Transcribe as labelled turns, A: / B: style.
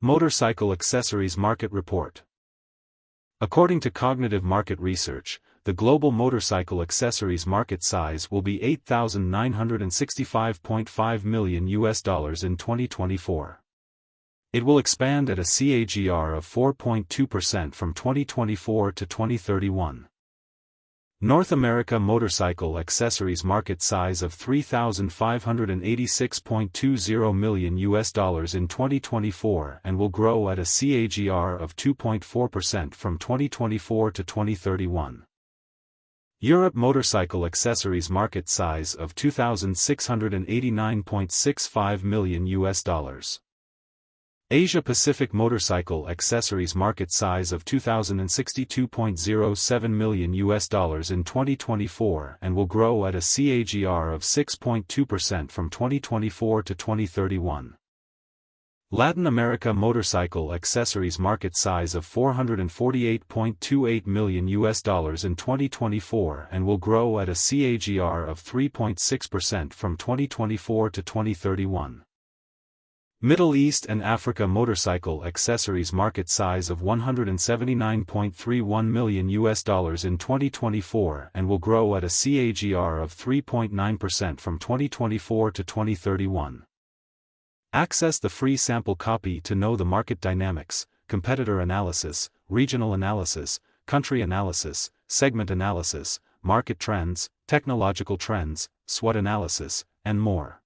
A: Motorcycle Accessories Market Report. According to Cognitive Market Research, the global motorcycle accessories market size will be $8,965.5 million in 2024. It will expand at a CAGR of 4.2% from 2024 to 2031. North America motorcycle accessories market size of $3,586.20 million in 2024 and will grow at a CAGR of 2.4% from 2024 to 2031. Europe motorcycle accessories market size of $2,689.65 million. Asia Pacific motorcycle accessories market size of $2,062.07 million in 2024 and will grow at a CAGR of 6.2% from 2024 to 2031. Latin America motorcycle accessories market size of $448.28 million in 2024 and will grow at a CAGR of 3.6% from 2024 to 2031. Middle East and Africa motorcycle accessories market size of $179.31 million in 2024 and will grow at a CAGR of 3.9% from 2024 to 2031. Access the free sample copy to know the market dynamics, competitor analysis, regional analysis, country analysis, segment analysis, market trends, technological trends, SWOT analysis, and more.